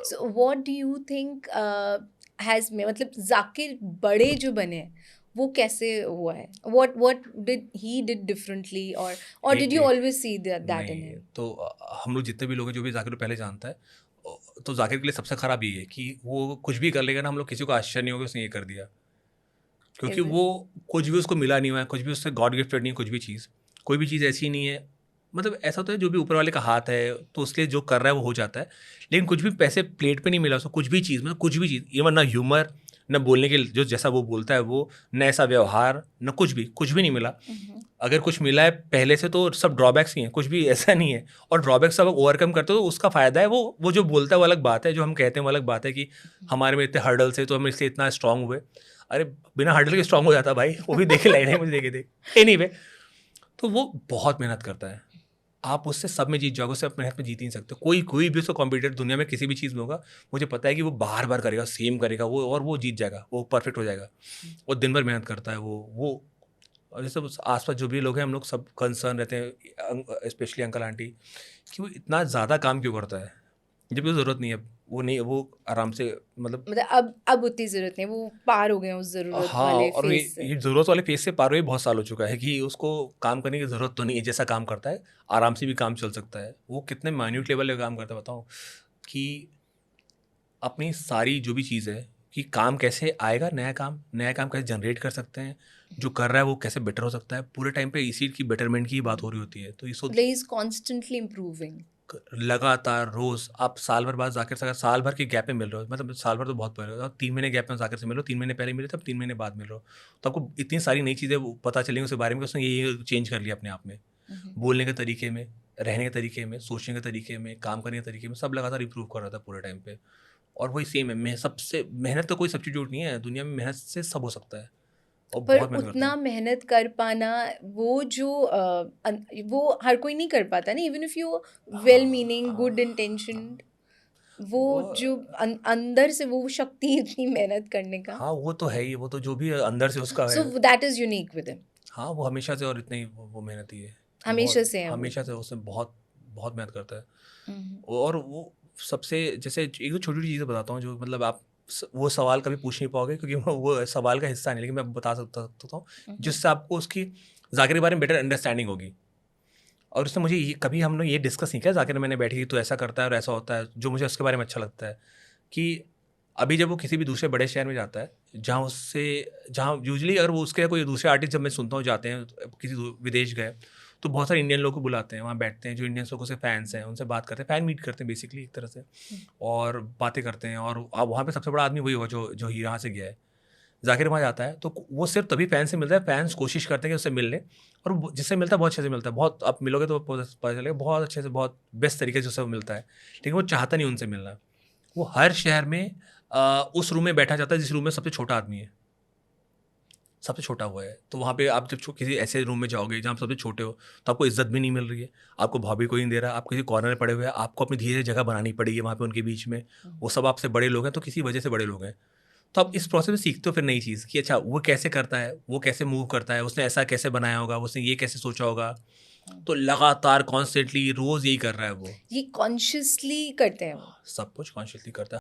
So what do you think has में मतलब जाकिर बड़े जो बने वो कैसे हुआ है? What did he did differently और एक डिड यू एक ऑलवेज सी दैट इन नहीं, हिम? तो हम लोग जितने भी लोग हैं, जो भी ज़ाकिर को पहले जानता है, तो ज़ाकिर के लिए सबसे ख़राब ये है कि वो कुछ भी कर लेगा ना, हम लोग किसी को आश्चर्य नहीं होगा उसने ये कर दिया। क्योंकि इज इट? वो कुछ भी उसको मिला नहीं हुआ है, कुछ भी उससे गॉड गिफ्टेड नहीं है, कुछ भी चीज़। कोई भी चीज़ ऐसी नहीं है, मतलब ऐसा होता है जो भी ऊपर वाले का हाथ है, तो उसके लिए जो कर रहा है वो हो जाता है। लेकिन कुछ भी पैसे प्लेट पे नहीं मिला उसको, कुछ भी चीज़, मतलब कुछ भी चीज़, इवन ना ह्यूमर, ना बोलने के जो जैसा वो बोलता है वो, ना ऐसा व्यवहार, ना कुछ भी नहीं मिला। Mhm. अगर कुछ मिला है पहले से तो सब ड्रॉबैक्स ही हैं, कुछ भी ऐसा नहीं है। और ड्रॉबैक्स सब ओवरकम करते हो तो उसका फ़ायदा है, वो जो बोलता है वो अलग बात है, जो हम कहते हैं वो अलग बात है कि हमारे में इतने हर्डल्स है तो हम इसलिए इतना स्ट्रांग हुए। अरे बिना हर्डल के स्ट्रांग हो जाता भाई, वो भी देखे लाइनें मुझे देखे थे। एनीवे, तो वो बहुत मेहनत करता है। आप उससे सब में जीत जाओगे, उससे अपने मेहनत में जीत ही नहीं सकते। कोई भी उसका कॉम्पिटिटर दुनिया में किसी भी चीज़ में होगा, मुझे पता है कि वो बार-बार करेगा, सेम करेगा वो, और वो जीत जाएगा, वो परफेक्ट हो जाएगा। वो दिन भर मेहनत करता है वो। और जैसे उस आस-पास जो भी लोग हैं, हम लोग सब कंसर्न रहते हैं, स्पेशली अंकल आंटी, कि वो इतना ज़्यादा काम क्यों करता है? जबकि ज़रूरत नहीं है। वो नहीं, वो आराम से, मतलब मतलब अब उतनी ज़रूरत नहीं, वो पार हो गए हैं उस ज़रूरत हाँ, वाले और फ़ेज़ से। ये ज़रूरत वाले फ़ेज़ से पार हुए बहुत साल हो चुका है कि उसको काम करने की ज़रूरत तो नहीं है, जैसा काम करता है, आराम से भी काम चल सकता है। वो कितने माइन्यूट लेवल पे काम करता है बताऊँ, कि अपनी सारी जो भी चीज़ है, कि काम कैसे आएगा, नया काम कैसे जनरेट कर सकते हैं, जो कर रहा है वो कैसे बेटर हो सकता है, पूरे टाइम पे इसी की बेटरमेंट की ही बात हो रही होती है। तो ये सो मतलब ही इज़ कॉन्स्टेंटली इम्प्रूविंग। लगातार रोज़ आप साल भर बाद ज़ाकिर से अगर साल भर के गैप में मिल रहे हो, मतलब साल भर तो बहुत पहले हो, 3 महीने गैप में ज़ाकिर से मिल रहे हो, 3 महीने पहले मिले थे, अब 3 महीने बाद मिल रहे हो। तो आपको इतनी सारी नई चीज़ें वो पता चलेंगी उसके बारे में कि उसने ये चेंज कर लिया अपने आप में। बोलने के तरीके में, रहने के तरीके में, सोचने के तरीके में, काम करने के तरीके में, सब लगातार इम्प्रूव कर रहा था पूरे टाइम पे। और वही सेम है, मैं सबसे मेहनत का कोई सब्स्टिट्यूट नहीं है, दुनिया में मेहनत से सब हो सकता है, और पर बहुत मेहनत करता उतना है। मेहनत कर पाना वो जो वो हर कोई नहीं कर पाता ना, even if you well meaning हाँ, गुड इंटेंशनड, वो वो जो अंदर से वो शक्ति इतनी मेहनत करने का, हाँ, वो तो है ही, वो तो जो भी अंदर से उसका सो है। That is unique with him. हाँ, वो हमेशा से, और इतना ही वो मेहनती है। हमेशा बहुत से है वो। हमेशा से उसने बहुत बहुत मेहनत करता है। हम्म, और वो सबसे, जैसे एक तो छोटी-छोटी चीज़ें बताता हूँ जो, मतलब आप वो सवाल कभी पूछ नहीं पाओगे, क्योंकि वो सवाल का हिस्सा नहीं, लेकिन मैं बता सकता हूँ, हम्म, जिससे आपको उसकी ज़ाकिर के बारे में बेटर अंडरस्टैंडिंग होगी। और उसने मुझे ये, कभी हम लोग ये डिस्कस नहीं किया ज़ाकिर और मैंने बैठ के, तो ऐसा करता है और ऐसा होता है, जो मुझे उसके बारे में अच्छा लगता है कि अभी जब वो किसी भी दूसरे बड़े शहर में जाता है, जहाँ यूजुअली अगर वो उसके कोई दूसरे आर्टिस्ट, जब मैं सुनता हूँ जाते हैं किसी विदेश गए, तो बहुत सारे इंडियन लोग को बुलाते हैं, वहाँ बैठते हैं, जो इंडियन लोगों से फैंस हैं, उनसे बात करते हैं, फ़ैन मीट करते हैं बेसिकली एक तरह से, और बातें करते हैं। और वहाँ पे सबसे बड़ा आदमी वही होगा जो जो यहाँ से गया है। ज़ाकिर वहाँ जाता है तो वो सिर्फ तभी फ़ैन से मिलता है, फ़ैन्स कोशिश करते हैं कि उससे मिल लें, और वो जिससे मिलता है बहुत अच्छे से मिलता है, बहुत आप मिलोगे तो पता चलेगा, बहुत अच्छे से, बहुत बेस्ट तरीके से उससे वो मिलता है। लेकिन वो चाहता नहीं उनसे मिलना। वो हर शहर में उस रूम में बैठा जाता है जिस रूम में सबसे छोटा आदमी है, सबसे छोटा वो है। तो वहाँ पे आप जब किसी ऐसे रूम में जाओगे जहाँ आप सबसे छोटे हो, तो आपको इज़्ज़त भी नहीं मिल रही है, आपको भाव भी कोई नहीं दे रहा, आप किसी कॉर्नर में पड़े हुए हैं, आपको अपनी धीरे-धीरे जगह बनानी पड़ेगी वहाँ पे उनके बीच में। वो सब आपसे बड़े लोग हैं, तो किसी वजह से बड़े लोग हैं। तो आप इस प्रोसेस में सीखते हो फिर नई चीज़ कि अच्छा वो कैसे करता है, वो कैसे मूव करता है, उसने ऐसा कैसे बनाया होगा, उसने ये कैसे सोचा होगा। तो लगातार कॉन्स्टेंटली रोज़ यही कर रहा है वो। ये कॉन्शियसली करते हैं वो। सब कुछ कॉन्शियसली करता है।